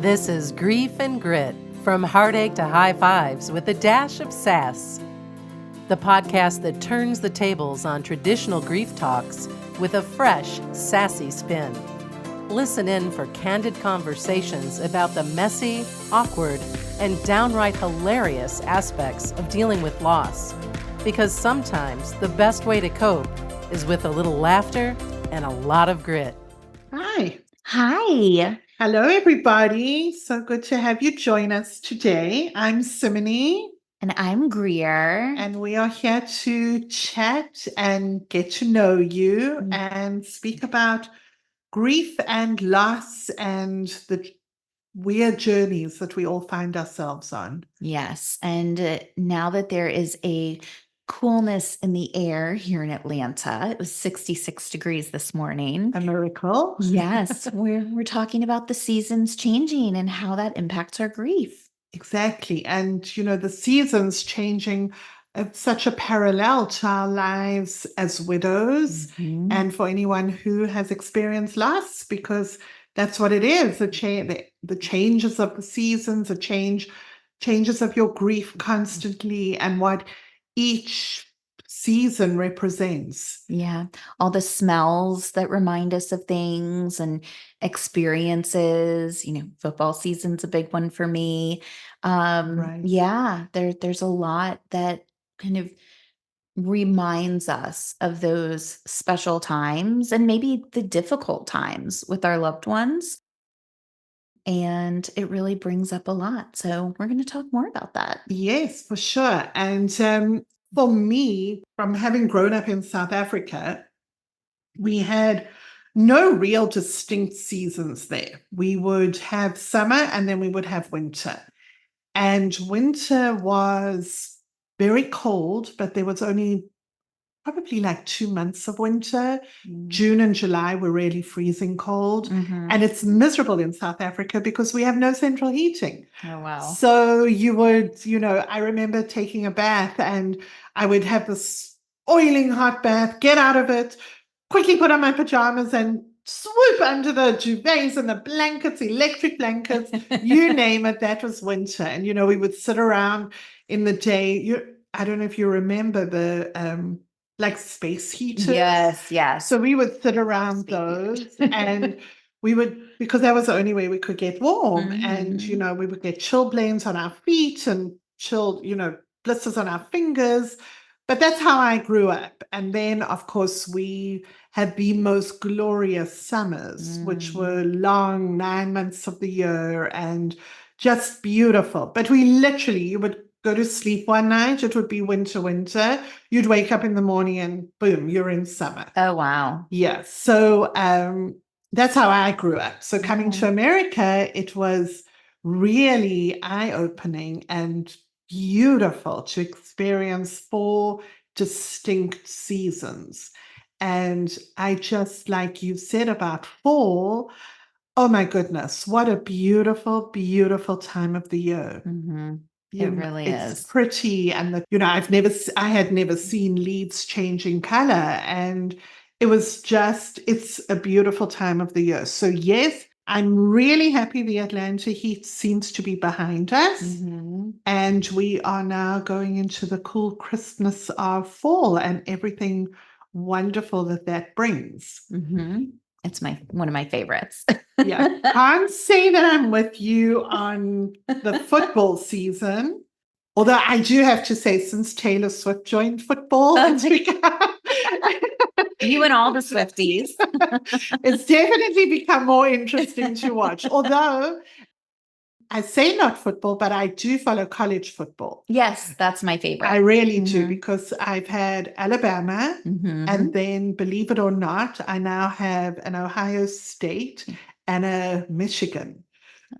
This is Grief and Grit, from heartache to high fives with a dash of sass. The podcast that turns the tables on traditional grief talks with a fresh, sassy spin. Listen in for candid conversations about the messy, awkward, and downright hilarious aspects of dealing with loss. Because sometimes the best way to cope is with a little laughter and a lot of grit. Hi. Hi. Hello, everybody. So good to have you join us today. I'm Simonie, And I'm Greer. and we are here to chat and get to know you and speak about grief and loss and the weird journeys that we all find ourselves on. Yes. And now that there is a coolness in the air here in Atlanta, it was 66 degrees this morning. A miracle. Yes, we're talking about the seasons changing and how that impacts our grief. Exactly. And, you know, the seasons changing, such a parallel to our lives as widows and for anyone who has experienced loss, because that's what it is. The changes of the seasons, changes of your grief constantly, and what each season represents. Yeah. All the smells that remind us of things and experiences. Football season's a big one for me. Right. Yeah, there's a lot that kind of reminds us of those special times and maybe the difficult times with our loved ones. And it really brings up a lot. So we're going to talk more about that. Yes, for sure. And for me, from having grown up in South Africa, we had no real distinct seasons there. We would have summer and then we would have winter. And winter was very cold, but there was only probably like 2 months of winter. June and July were really freezing cold. And it's miserable in South Africa because we have no central heating. Oh, wow. So you would, I remember taking a bath and I would have this oiling hot bath, get out of it, quickly put on my pajamas and swoop under the duvets and the blankets, electric blankets, you name it, that was winter. And, we would sit around in the day. I don't know if you remember the like space heaters. Yes. So we would sit around those and we would, because that was the only way we could get warm. And, we would get chilblains on our feet and blisters on our fingers. But that's how I grew up. And then, of course, we had the most glorious summers, which were long 9 months of the year and just beautiful. But you would go to sleep one night, it would be winter. You'd wake up in the morning and boom, you're in summer. Oh, wow. Yeah. So that's how I grew up. So coming to America, it was really eye-opening and beautiful to experience 4 distinct seasons. And I just, like you said about fall, oh my goodness, what a beautiful, beautiful time of the year. It really it's is. pretty, and I had never seen leaves changing color, and it's a beautiful time of the year. So yes, I'm really happy the Atlanta heat seems to be behind us, and we are now going into the cool crispness of fall and everything wonderful that brings. It's one of my favorites. Yeah. Can't say that I'm with you on the football season. Although I do have to say, since Taylor Swift joined football, You and all the Swifties. It's definitely become more interesting to watch. Although I say not football, but I do follow college football. Yes, that's my favorite. I really do, because I've had Alabama, and then, believe it or not, I now have an Ohio State and a Michigan.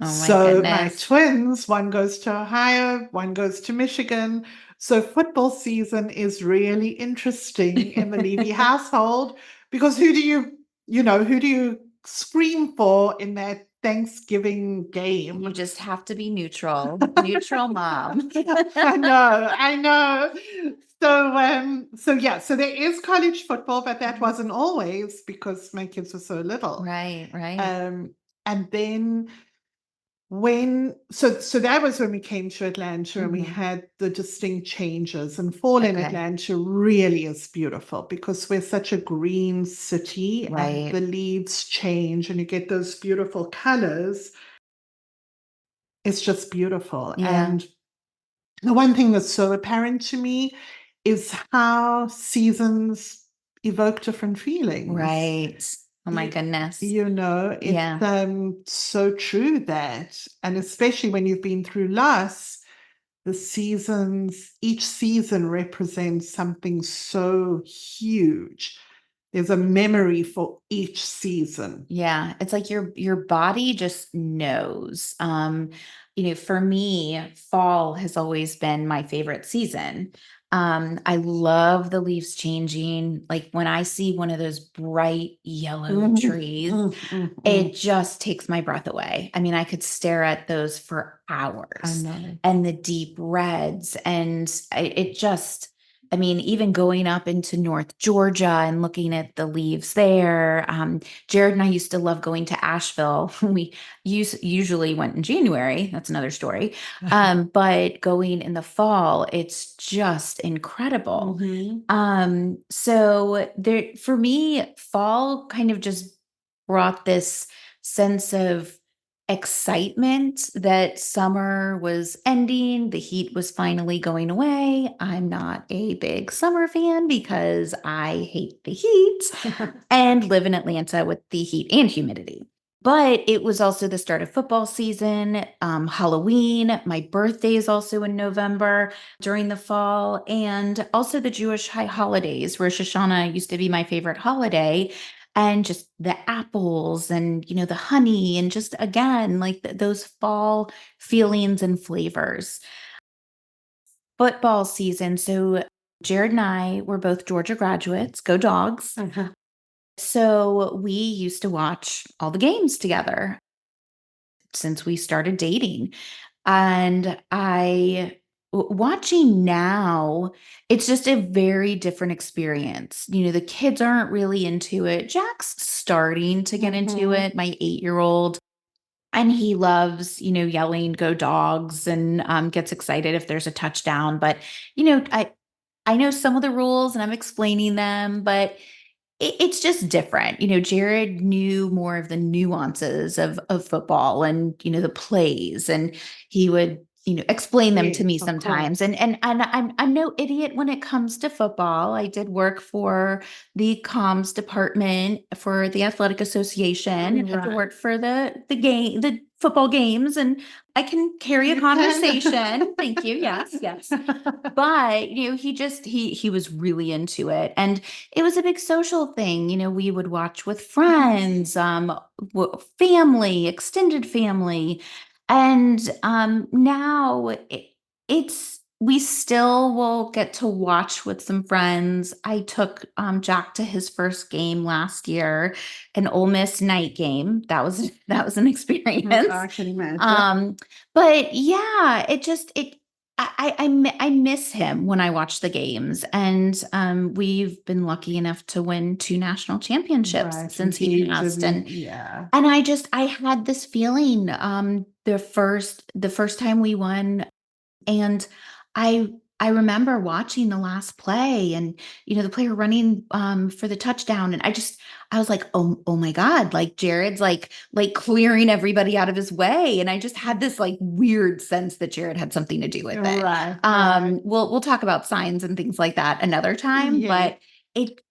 Oh, my So goodness. my twins, one goes to Ohio, one goes to Michigan. So football season is really interesting in the Levy household, because who do you scream for in that Thanksgiving game? You just have to be neutral. Neutral mom. I know. So there is college football, but that wasn't always, because my kids were so little. Right. And then so that was when we came to Atlanta and we Mhm. had the distinct changes, and fall in Okay. Atlanta really is beautiful because we're such a green city and Right. the leaves change and you get those beautiful colors. It's just beautiful. Yeah. And the one thing that's so apparent to me is how seasons evoke different feelings. Right. Oh my You, goodness. it's Yeah. so true that, and especially when you've been through loss, each season represents something so huge. There's a memory for each season. Yeah, it's like your body just knows. For me, fall has always been my favorite season. I love the leaves changing. Like when I see one of those bright yellow trees, it just takes my breath away. I mean, I could stare at those for I hours, know. and the deep reds. And it just, I mean, even going up into North Georgia and looking at the leaves there. Jarrod and I used to love going to Asheville. We usually went in January. That's another story. But going in the fall, it's just incredible. So there, for me, fall kind of just brought this sense of excitement that summer was ending, the heat was finally going away. I'm not a big summer fan because I hate the heat and live in Atlanta with the heat and humidity. But it was also the start of football season, Halloween. My birthday is also in November during the fall, and also the Jewish high holidays. Rosh Hashanah used to be my favorite holiday, and just the apples and the honey, and just again like those fall feelings and flavors. Football season. So Jarrod and I were both Georgia graduates. Go Dogs! So we used to watch all the games together since we started dating. And watching now, it's just a very different experience. The kids aren't really into it. Jack's starting to get into it, my 8-year-old. And he loves, yelling, "Go Dogs!" and gets excited if there's a touchdown. But, I know some of the rules and I'm explaining them, but it's just different. Jarrod knew more of the nuances of football and, the plays, and he would, explain them to Yes, me of course. sometimes. And I'm no idiot when it comes to football. I did work for the comms department for the athletic association, and I had to Right. work for the football games, and I can carry a You can. conversation. Thank you. Yes, yes. But he was really into it, and it was a big social thing. We would watch with friends, family, extended family. And now it's we still will get to watch with some friends. I took Jack to his first game last year, an Ole Miss night game. That was an experience. I can imagine. But yeah, I miss him when I watch the games, and we've been lucky enough to win 2 national championships Right, since he passed. yeah. And I had this feeling the first time we won, and I I remember watching the last play, and the player running for the touchdown, and I was like, "Oh my God, like Jarrod's like clearing everybody out of his way." And I just had this like weird sense that Jarrod had something to do with it. Right, We'll talk about signs and things like that another time, Yes. but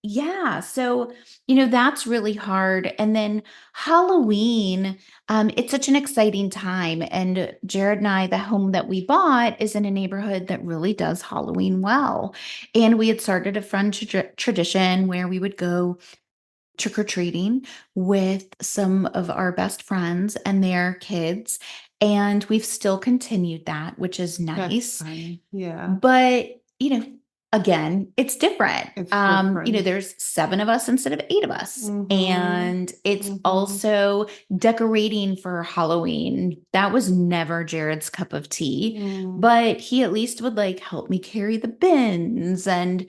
yeah, so that's really hard. And then Halloween, it's such an exciting time. And Jarrod and I, the home that we bought is in a neighborhood that really does Halloween well. And we had started a fun tradition where we would go trick or treating with some of our best friends and their kids. And we've still continued that, which is That's nice. funny. Yeah. But, again, it's different. It's different. There's 7 of us instead of 8 of us. And it's Mhm. also decorating for Halloween. That was never Jarrod's cup of tea, but he at least would like help me carry the bins, and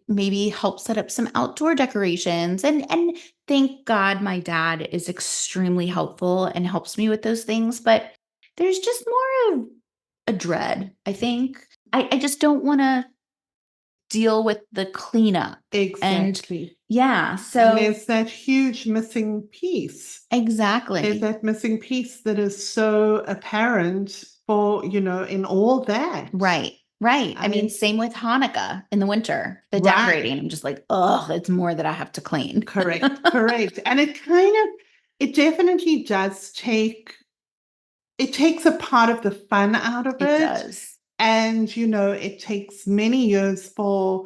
maybe help set up some outdoor decorations. And thank God my dad is extremely helpful and helps me with those things. But There's just more of a dread, I think. I just don't want to deal with the cleanup. Exactly. And yeah, And so there's that huge missing piece. There's exactly. that missing piece that is so apparent for, in all that. Right. Right. I mean, same with Hanukkah in the winter, the Right. decorating. I'm just like, oh, it's more that I have to clean. Correct. And it definitely does it takes a part of the fun out of It it. does. And, it takes many years for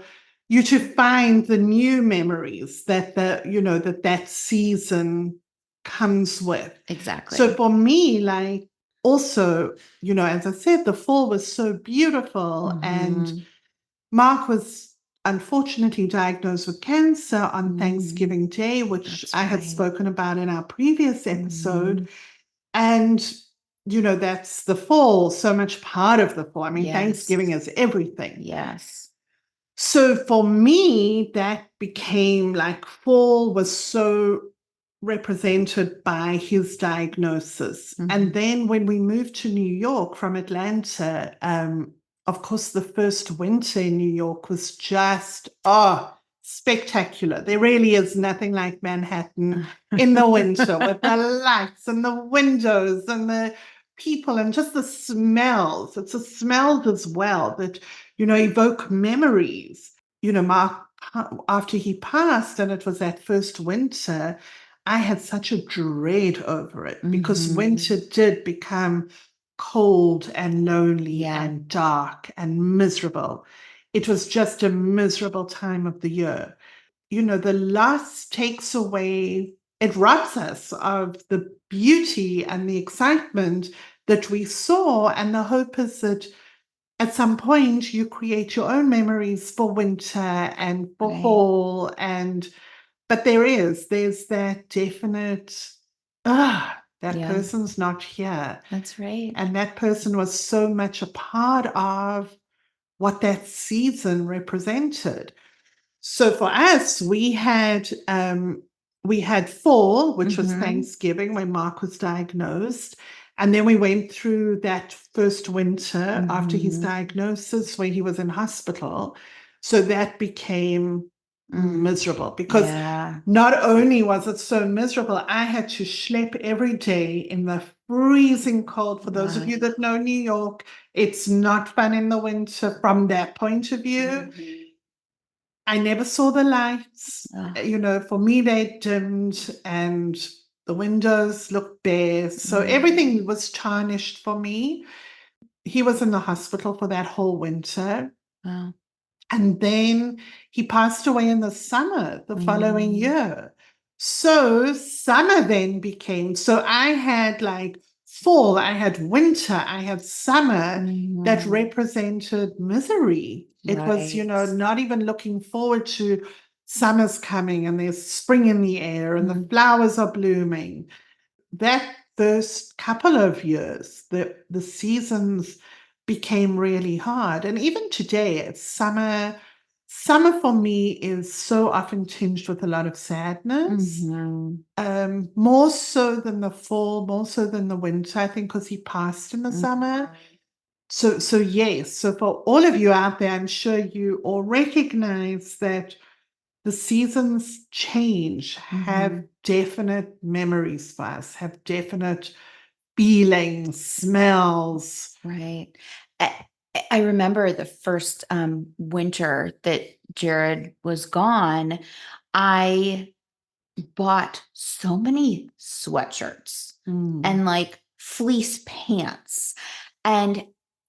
you to find the new memories that season comes with. Exactly. So for me, like, also, as I said, the fall was so beautiful, and Mhm. Mark was unfortunately diagnosed with cancer on Thanksgiving Day, which That's I had right. spoken about in our previous episode. Mhm. And, that's the fall, so much part of the fall. I mean, Yes. Thanksgiving is everything. Yes. So for me, that became like fall was so represented by his diagnosis. And Mhm. then when we moved to New York from Atlanta, of course, the first winter in New York was just, spectacular. There really is nothing like Manhattan in the winter with the lights and the windows and the people and just the smells. It's the smells as well that, evoke memories. Mark, after he passed, and it was that first winter, I had such a dread over it because Mhm. winter did become cold and lonely Yeah. and dark and miserable. It was just a miserable time of the year. The loss takes away, it robs us of the beauty and the excitement that we saw. And the hope is that at some point you create your own memories for winter and for Right. fall. But there's that definite, that Yeah. person's not here. That's right. And that person was so much a part of what that season represented. So for us, we had fall, which was Mhm. Thanksgiving when Mark was diagnosed. And then we went through that first winter after his Mhm. diagnosis where he was in hospital. So that became Mm. miserable because Yeah. not only was it so miserable, I had to schlep every day in the freezing cold. For those of you that know New York, it's not fun in the winter from that point of view. Mhm. I never saw the lights. Ugh. For me, they dimmed and the windows looked bare. So Mm. everything was tarnished for me. He was in the hospital for that whole winter. Wow. And then he passed away in the summer the following Mm. year. So summer then became, so I had like fall, I had winter, I had summer that Mhm. represented misery. It was, Right. not even looking forward to summer's coming and there's spring in the air and the Mm. flowers are blooming. That first couple of years, the seasons became really hard. And even today, it's summer. Summer for me is so often tinged with a lot of sadness, Mhm. more so than the fall, more so than the winter, I think, because he passed in the summer. So yes, so for all of you out there, I'm sure you all recognize that the seasons change, have definite memories for us, have definite feelings, smells. Right. I I remember the first winter that Jarrod was gone, I bought so many sweatshirts and like fleece pants. And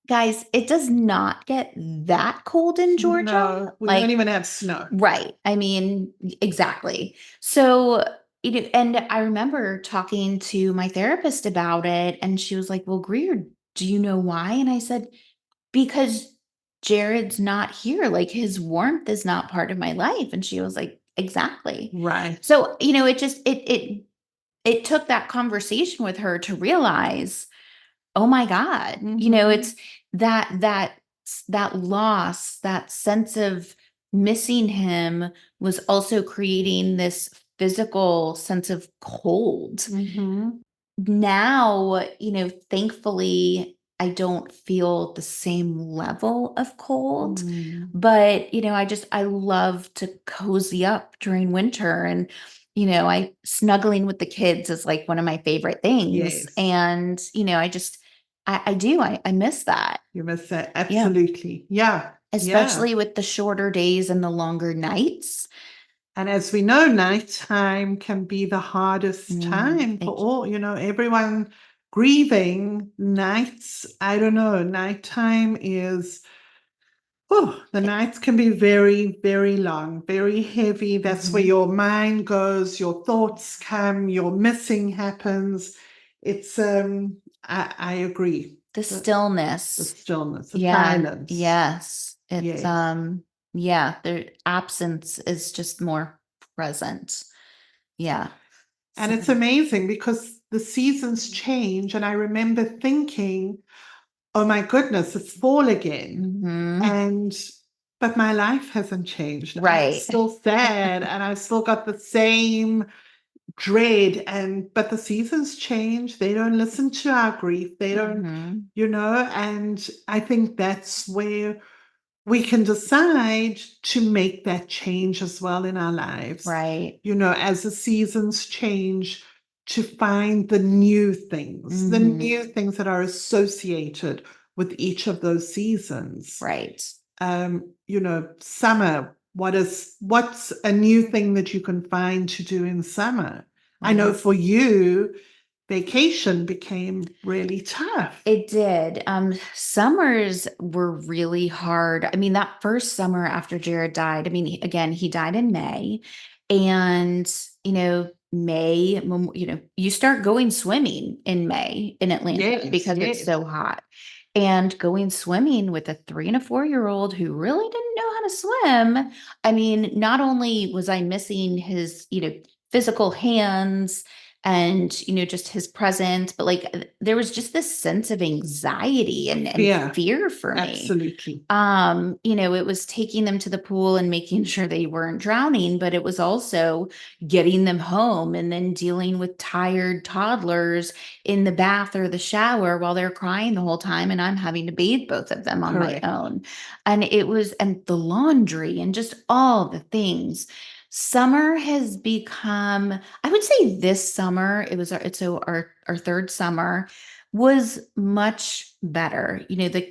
guys, it does not get that cold in Georgia. No, we don't even have snow. Right. I mean, exactly. So, and I remember talking to my therapist about it, and she was like, "Well, Greer, do you know why?" And I said, "Because Jared's not here. Like his warmth is not part of my life." And she was like, "Exactly." Right. So, it just it took that conversation with her to realize, oh my God, it's that loss, that sense of missing him was also creating this physical sense of cold. Mm-hmm. now, thankfully, I don't feel the same level of cold, Mm. but, I love to cozy up during winter, and, I snuggling with the kids is like one of my favorite things. Yes. And, I miss that. You must say, Yeah. absolutely. Yeah. Especially with the shorter days and the longer nights. And as we know, nighttime can be the hardest time for Thank you. all, everyone grieving. Nights, I don't know, nighttime is, the nights can be very, very long, very heavy. That's where your mind goes, your thoughts come, your missing happens. It's, I agree. The The stillness. stillness, the Yeah. silence. Yes. It's Yes. their absence is just more present. Yeah. And So it's amazing because the seasons change. And I remember thinking, oh my goodness, it's fall again. Mhm. And, but my life hasn't changed. I'm Right. still sad and I've still got the same dread. But the seasons change. They don't listen to our grief. They don't, Mhm. and I think that's where we can decide to make that change as well in our lives. Right. As the seasons change, to find the new things, the Mhm. new things that are associated with each of those seasons. Right. Summer, what's a new thing that you can find to do in summer? I know Right. for you, vacation became really tough. It did. Summers were really hard. I mean, that first summer after Jarrod died, I mean, again, he died in May. And, May, you start going swimming in May in Atlanta Yes, because it's yes. so hot. And going swimming with a 3 and a 4-year-old who really didn't know how to swim. I mean, not only was I missing his, physical hands and just his presence, but like there was just this sense of anxiety and Fear. fear for me. Absolutely. It was taking them to the pool and making sure they weren't drowning, but it was also getting them home and then dealing with tired toddlers in the bath or the shower while they're crying the whole time, and I'm having to bathe both of them on my Correct. own. And the laundry and just all the things. Summer has become, I would say this summer, our third summer was much better.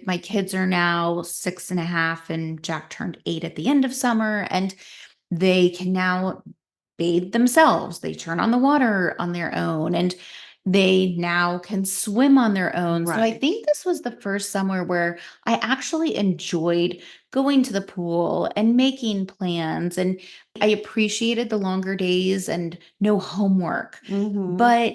My kids are now 6.5 and Jack turned 8 at the end of summer, and they can now bathe themselves. They turn on the water on their own, and they now can swim on their own. So I Right. think this was the first summer where I actually enjoyed going to the pool and making plans, and I appreciated the longer days and no homework. Mhm. But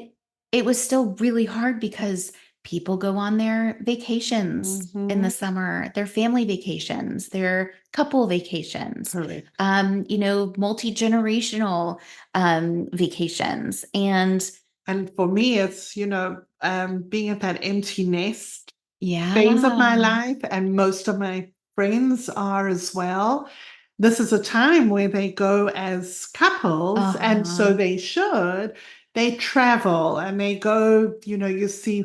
it was still really hard because people go on their vacations in the Mhm. summer, their family vacations, their couple vacations, Correct. multi-generational vacations. And for me, it's, being at that empty nest phase of Yeah. my life, and most of my friends are as well. This is a time where they go as couples, and so Uh-huh. they should. They travel and they go, you see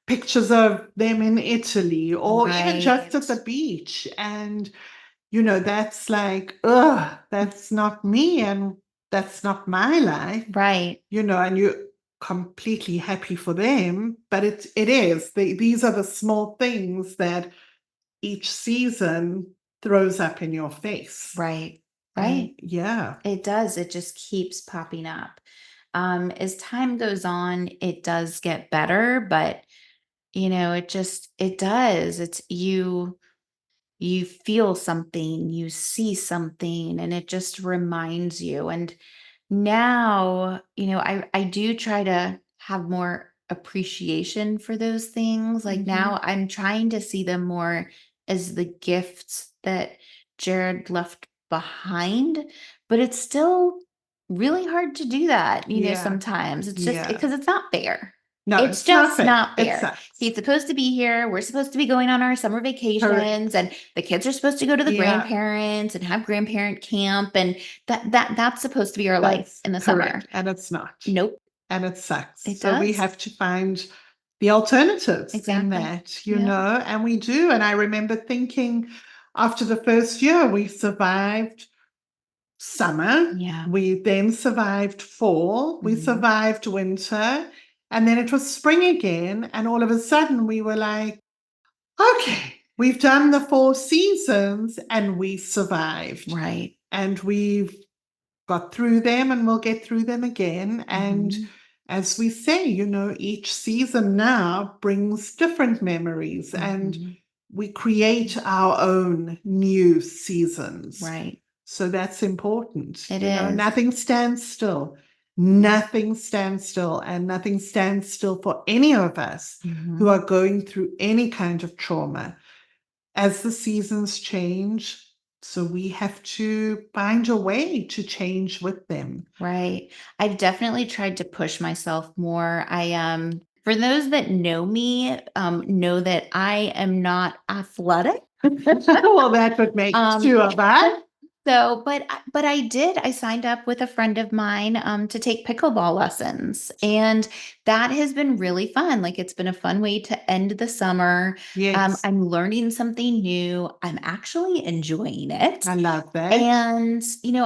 pictures of them in Italy or even just at the Right. beach. And, that's like, ugh, that's not me and that's not my life, Right. and you're completely happy for them. But it is. These are the small things that each season throws up in your face. Right. And Right. yeah, It does. It just keeps popping up. As time goes on, it does get better, but it does. It's you feel something, you see something, and it just reminds you. And now, I do try to have more appreciation for those things. Like mhm, now I'm trying to see them more as the gifts that Jarrod left behind, but it's still really hard to do that, yeah, sometimes. It's just yeah. because it's not fair. No, It's it's not just fair. not It fair. sucks. He's supposed to be here. We're supposed to be going on our summer Correct. vacations, and the kids are supposed to go to the Yeah, grandparents and have grandparent camp, and that's supposed to be our life that's in the correct. summer. And it's not. Nope. and it sucks. It So we does. have to find the alternatives in Exactly. that, you Yeah. know, and we do. And I remember thinking after the first year, we survived summer, Yeah. we then survived fall, we Mhm. survived winter, and then it was spring again. And all of a sudden, we were like, okay, we've done the 4 seasons and we survived. Right. And we've got through them and we'll get through them again. And Mhm. as we say, you know, each season now brings different memories and Mhm. we create our own new seasons. Right. So that's important. It You know, is. nothing stands still. Nothing stands still, and nothing stands still for any of us who Mhm. are going through any kind of trauma. As the seasons change, so we have to find a way to change with them. Right. I've definitely tried to push myself more. For those that know me, know that I am not athletic. Well, that would make Um, two of us. So, but I did. I signed up with a friend of mine to take pickleball lessons, and that has been really fun. Like it's been a fun way to end the summer. Yes, I'm learning something new. I'm actually enjoying it. I love that. And,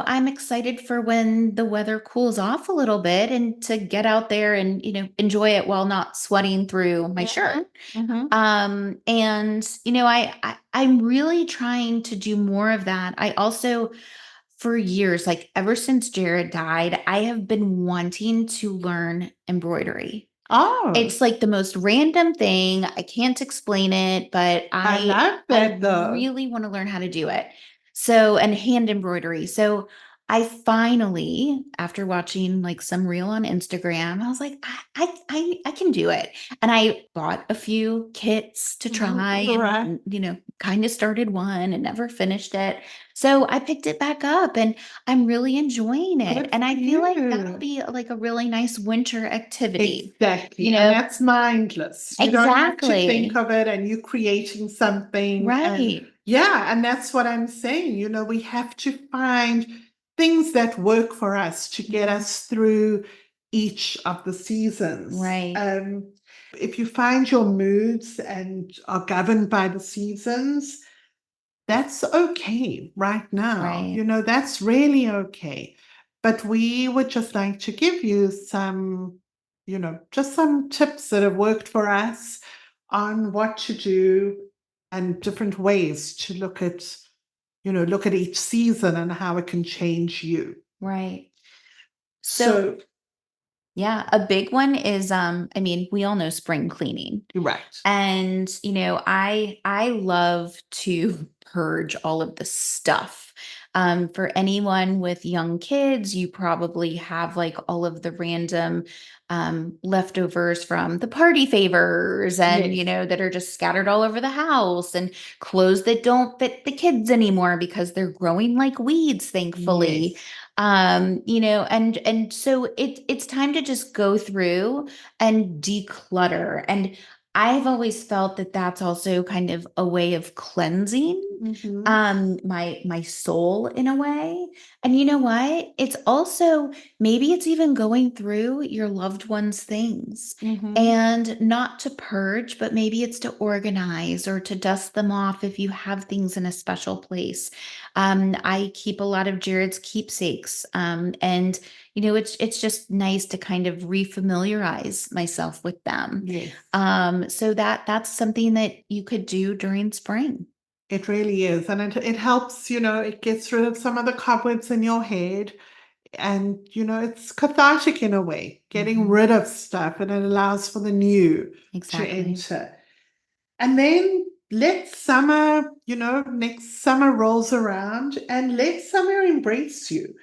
I'm excited for when the weather cools off a little bit and to get out there and, enjoy it while not sweating through my shirt. Mhm. And, I'm really trying to do more of that. I also, for years, like ever since Jarrod died, I have been wanting to learn embroidery. Oh, It's like the most random thing. I can't explain it, but I love I that though. really want to learn how to do it. So, and hand embroidery. So, I finally, after watching like some reel on Instagram, I was like, I can do it. And I bought a few kits to try Right. and, kind of started one and never finished it. So I picked it back up and I'm really enjoying it. Good And I for feel like that'll you. be like a really nice winter activity. Exactly. You And know, that's mindless. You don't have to think exactly. of it and you creating something. And Right. yeah, and that's what I'm saying. You know, we have to find things that work for us to get Mhm. us through each of the seasons. Right. If you find your moods and are governed by the seasons, that's okay right now. Right. You know, that's really okay. But we would just like to give you some, you know, just some tips that have worked for us on what to do and different ways to look at, you know, look at each season and how it can change you. Right. So, So, yeah, a big one is we all know spring cleaning. you're right. And, I love to purge all of the stuff. For anyone with young kids, you probably have like all of the random leftovers from the party favors and, Yes. that are just scattered all over the house and clothes that don't fit the kids anymore because they're growing like weeds, thankfully. Yes. And so it's time to just go through and declutter. And I've always felt that that's also kind of a way of cleansing Mhm. my soul in a way. And you know what? It's also maybe it's even going through your loved one's things Mhm. and not to purge, but maybe it's to organize or to dust them off if you have things in a special place. I keep a lot of Jarrod's keepsakes. And it's just nice to kind of refamiliarize myself with them. Yes. So that's something that you could do during spring. It really is. And it helps, you know, it gets rid of some of the cobwebs in your head. And, you know, it's cathartic in a way, getting Mhm. rid of stuff, and it allows for the new to Exactly. enter. And then let summer, you know, next summer rolls around and let summer embrace you.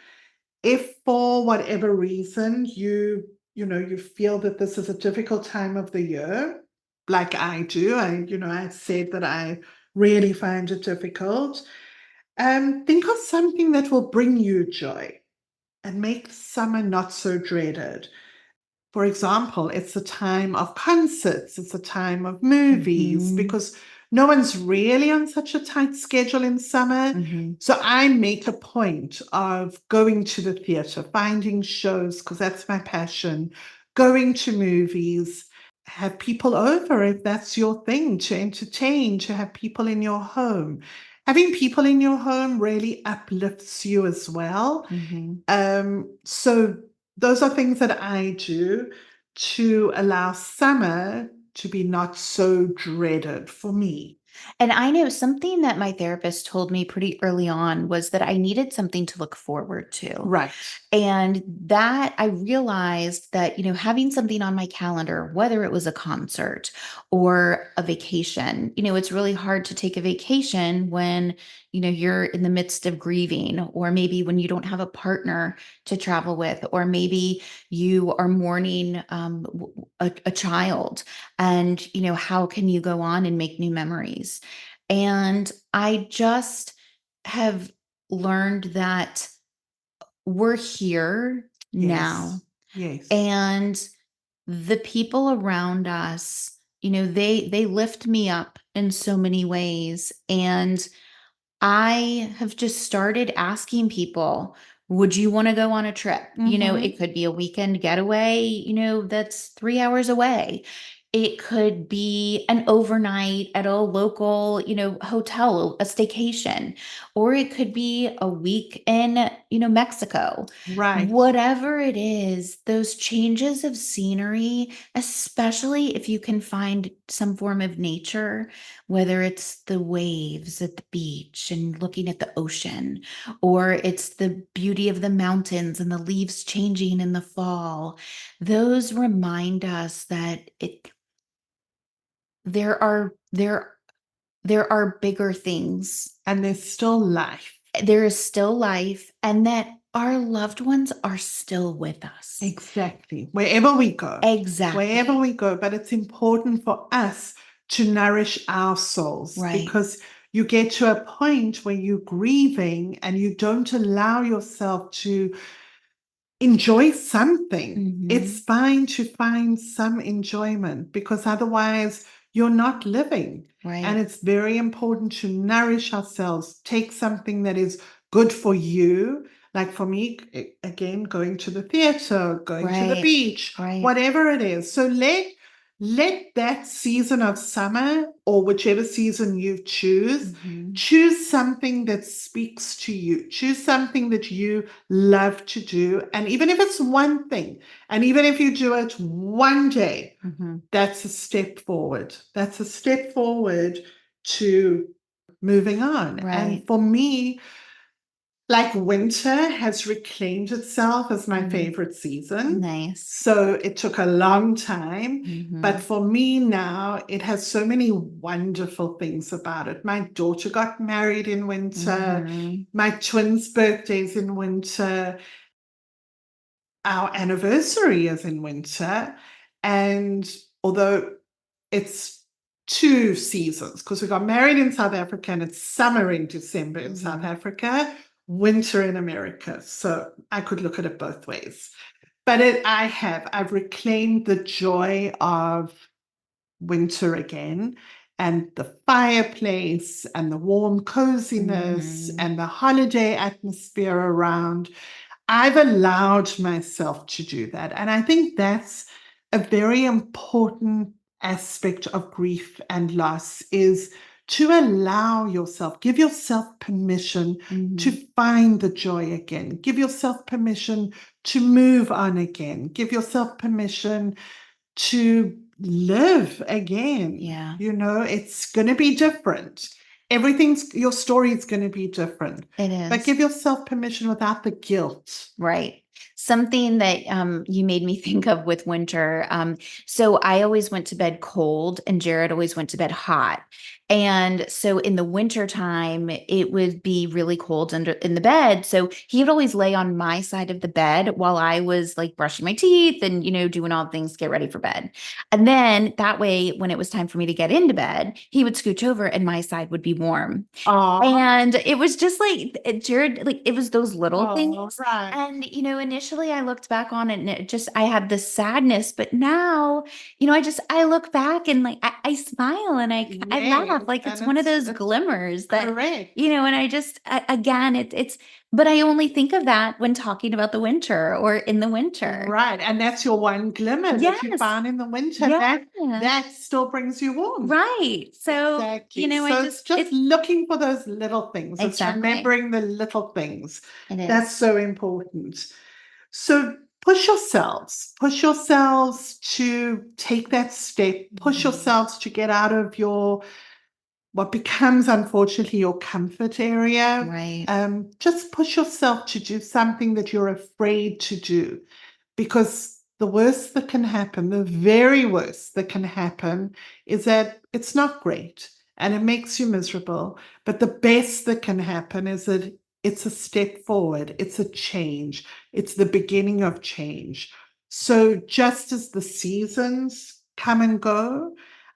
If for whatever reason you know, you feel that this is a difficult time of the year, like I do, I said that I really find it difficult. Think of something that will bring you joy and make summer not so dreaded. For example, it's a time of concerts, it's a time of movies, Mhm. because no one's really on such a tight schedule in summer. Mhm. So I make a point of going to the theatre, finding shows, because that's my passion, going to movies, have people over if that's your thing, to entertain, to have people in your home. Having people in your home really uplifts you as well. So those are things that I do to allow summer to be not so dreaded for me. And I know something that my therapist told me pretty early on was that I needed something to look forward to. Right. And that I realized that, having something on my calendar, whether it was a concert or a vacation, it's really hard to take a vacation when, you're in the midst of grieving, or maybe when you don't have a partner to travel with, or maybe you are mourning a child, and, how can you go on and make new memories? And I just have learned that we're here now, Yes. and the people around us, they lift me up in so many ways. And I have just started asking people, would you want to go on a trip? It could be a weekend getaway, that's 3 hours away. It could be an overnight at a local, hotel, a staycation, or it could be a week in, Mexico. Right. Whatever it is, those changes of scenery, especially if you can find some form of nature, whether it's the waves at the beach and looking at the ocean, or it's the beauty of the mountains and the leaves changing in the fall, those remind us that there are bigger things. And there's still life. There is still life, and that our loved ones are still with us. Exactly. Wherever we go. Exactly. Wherever we go. But it's important for us to nourish our souls. Right. Because you get to a point where you're grieving and you don't allow yourself to enjoy something. It's fine to find some enjoyment, because otherwise you're not living. Right. And it's very important to nourish ourselves. Take something that is good for you. Like for me, again, going to the theater, going to the Right. beach, Right. whatever it is. So let that season of summer, or whichever season you choose, choose something that speaks to you. Choose something that you love to do. And even if it's one thing, and even if you do it one day, that's a step forward. That's a step forward to moving on. Right. And for me, like, winter has reclaimed itself as my favorite season. Nice. So it took a long time. But for me now, it has so many wonderful things about it. My daughter got married in winter. My twins' birthdays in winter. Our anniversary is in winter. And although it's 2 seasons, because we got married in South Africa and it's summer in December in South Africa, winter in America. So I could look at it both ways. But I've reclaimed the joy of winter again, and the fireplace and the warm coziness and the holiday atmosphere around. I've allowed myself to do that. And I think that's a very important aspect of grief and loss, is to allow yourself, give yourself permission to find the joy again. Give yourself permission to move on again. Give yourself permission to live again. Yeah. It's going to be different. Your story is going to be different. It is. But give yourself permission without the guilt. Right. Something that you made me think of with winter. So I always went to bed cold, and Jarrod always went to bed hot. And so in the winter time, it would be really cold in the bed. So he would always lay on my side of the bed while I was like brushing my teeth and, doing all the things to get ready for bed. And then that way, when it was time for me to get into bed, he would scooch over and my side would be warm. Aww. And it was just like Jarrod, like it was those little things. Right. And, initially I looked back on it and I had this sadness, but now, I look back and like, I smile and I laugh have. Like, it's and one of those it's glimmers that, correct. and I just, again, but I only think of that when talking about the winter or in the winter. Right. And that's your one glimmer that you Yes. found in the winter. Yeah. That still brings you warmth. Right. So, Exactly. I So just, it's just looking for those little things. It's Exactly. remembering the little things. It is. That's so important. So push yourselves to take that step, push Mhm. yourselves to get out of what becomes unfortunately your comfort area. Right. Just push yourself to do something that you're afraid to do, because the worst that can happen, the very worst that can happen, is that it's not great and it makes you miserable. But the best that can happen is that it's a step forward, it's a change, it's the beginning of change. So just as the seasons come and go,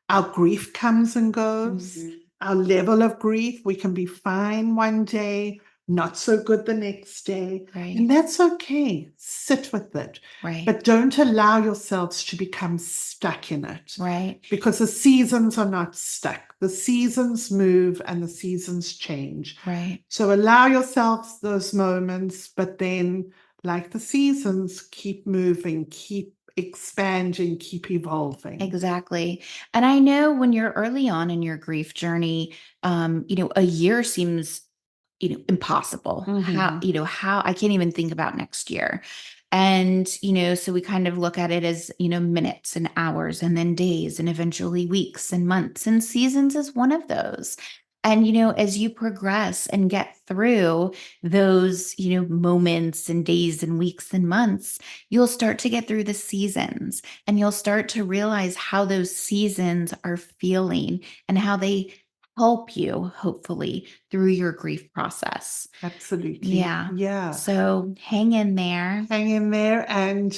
our grief comes and goes. Mhm. Our level of grief, we can be fine one day, not so good the next day. Right. And that's okay. Sit with it. Right. But don't allow yourselves to become stuck in it. Right. Because the seasons are not stuck. The seasons move and the seasons change. Right. So allow yourselves those moments, but then, like the seasons, keep moving, keep expanding, keep evolving. Exactly. And I know when you're early on in your grief journey, a year seems, impossible. How, Mhm. how I can't even think about next year. And, so we kind of look at it as, minutes and hours and then days and eventually weeks and months, and seasons is one of those. And, as you progress and get through those, moments and days and weeks and months, you'll start to get through the seasons, and you'll start to realize how those seasons are feeling and how they help you, hopefully, through your grief process. Absolutely. Yeah. Yeah. So hang in there. Hang in there. And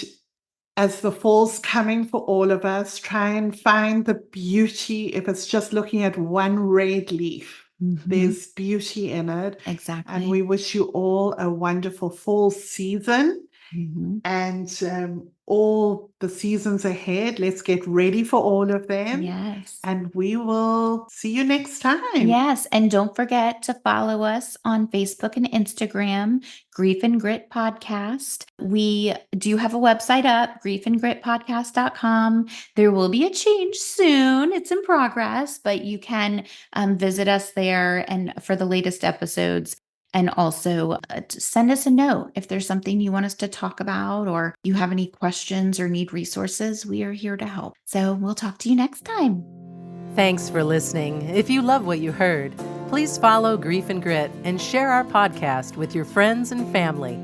as the fall's coming for all of us, try and find the beauty. If it's just looking at one red leaf, Mhm. there's beauty in it. Exactly. And we wish you all a wonderful fall season. Mhm. And all the seasons ahead. Let's get ready for all of them. Yes. And we will see you next time. Yes. And don't forget to follow us on Facebook and Instagram, Grief and Grit Podcast. We do have a website up, griefandgritpodcast.com. There will be a change soon. It's in progress, but you can visit us there and for the latest episodes. And also send us a note if there's something you want us to talk about, or you have any questions or need resources. We are here to help. So we'll talk to you next time. Thanks for listening. If you love what you heard, please follow Grief and Grit and share our podcast with your friends and family.